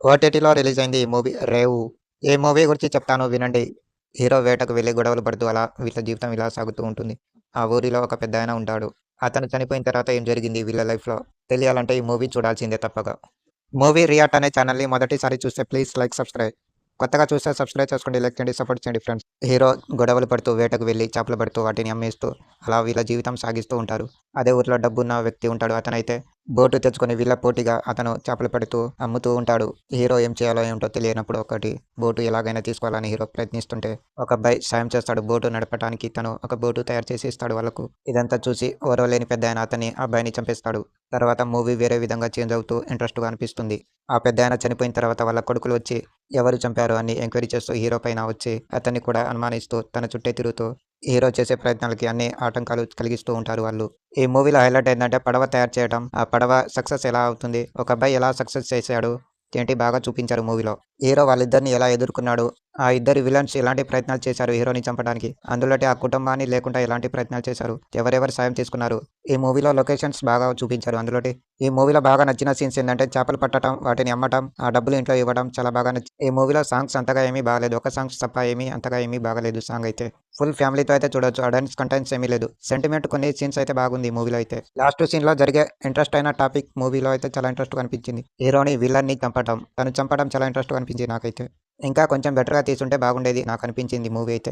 ఓటీటీలో రిలీజ్ అయింది ఈ మూవీ 'రేవు'. ఈ మూవీ గురించి చెప్తాను వినండి. హీరో వేటకు వెళ్లి గొడవలు పడుతూ అలా వీళ్ళ జీవితం ఇలా సాగుతూ ఉంటుంది. ఆ ఊరిలో ఒక పెద్దాయన ఉంటాడు. అతను చనిపోయిన తర్వాత ఏం జరిగింది వీళ్ళ లైఫ్‌లో తెలియాలంటే ఈ మూవీ చూడాల్సిందే తప్పక. మూవీ రియాక్ట్ అనే ఛానల్‌ని మొదటిసారి చూస్తే ప్లీజ్ లైక్, సబ్స్క్రైబ్. కొత్తగా చూస్తే సబ్స్క్రైబ్ చేసుకోండి, లైక్ చేయండి, సపోర్ట్ చేయండి ఫ్రెండ్స్. హీరో గొడవలు పడుతూ వేటకు వెళ్లి చేపలు పడుతూ వాటిని అమ్మేస్తూ అలా వీళ్ళ జీవితం సాగిస్తూ ఉంటారు. అదే ఊర్లో డబ్బున్న వ్యక్తి ఉంటాడు. అతనైతే బోటు తెచ్చుకొని వీళ్ళ పోటీగా అతను చేపలు పడుతూ అమ్ముతూ ఉంటాడు. హీరో ఏం చేయాలో ఏంటో తెలియనప్పుడు ఒకటి బోటు ఎలాగైనా తీసుకోవాలని హీరో ప్రయత్నిస్తుంటే ఒక అబ్బాయి సాయం చేస్తాడు. బోటు నడపడానికి తను ఒక బోటు తయారు చేసి ఇస్తాడు వాళ్ళకు. ఇదంతా చూసి ఓర్వలేని పెద్దాయన ఆ అబ్బాయిని చంపేస్తాడు. తర్వాత మూవీ వేరే విధంగా చేంజ్ అవుతూ ఇంట్రెస్ట్‌గా అనిపిస్తుంది. ఆ పెద్దాయన చనిపోయిన తర్వాత వాళ్ళ కొడుకులు వచ్చి ఎవరు చంపారు అని ఎంక్వైరీ చేస్తూ హీరో పైన వచ్చి అతన్ని కూడా అనుమానిస్తూ తన చుట్టే తిరుగుతూ హీరో చేసే ప్రయత్నాలకి అన్ని ఆటంకాలు కలిగిస్తూ ఉంటారు వాళ్ళు. ఈ మూవీలో హైలైట్ ఏందంటే పడవ తయారు చేయడం. ఆ పడవ సక్సెస్ ఎలా అవుతుంది? ఒక అబ్బాయి ఎలా సక్సెస్ చేశాడు? ఏంటి బాగా చూపించారు మూవీలో. హీరో వాళ్ళిద్దరిని ఎలా ఎదుర్కొన్నాడు? ఆ ఇద్దరు విలన్స్ ఎలాంటి ప్రయత్నాలు చేశారు హీరోని చంపడానికి? అందులోటి ఆ కుటుంబాన్ని లేకుండా ఎలాంటి ప్రయత్నాలు చేశారు? ఎవరెవరు సాయం తీసుకున్నారు? ఈ మూవీలో లొకేషన్స్ బాగా చూపించారు. అందులోటి ఈ మూవీలో బాగా నచ్చిన సీన్స్ ఏందంటే చేపలు పట్టటం, వాటిని అమ్మటం, ఆ డబ్బులు ఇంట్లో ఇవ్వడం చాలా బాగా ఈ మూవీలో సాంగ్స్ అంతగా ఏమీ బాగాలేదు. ఒక సాంగ్స్ తప్ప అంతగా ఏమీ బాగాలేదు సాంగ్ అయితే. ఫుల్ ఫ్యామిలీతో అయితే చూడొచ్చు. అడల్ట్స్ కంటెంట్స్ ఏమీ లేదు. సెంటిమెంట్ కొన్ని సీన్స్ అయితే బాగుంది ఈ మూవీలో అయితే. లాస్ట్ సీన్‌లో జరిగే ఇంట్రెస్ట్ అయిన టాపిక్ మూవీలో అయితే చాలా ఇంట్రెస్ట్‌గా అనిపించింది. హీరోని విలన్ని చంపటం. తను చంపడం చాలా ఇంట్రెస్ట్‌గా అనిపించింది నాకైతే. ఇంకా కొంచెం బెటర్‌గా తీసుంటే బాగుండేది నాకనిపించింది మూవీ అయితే.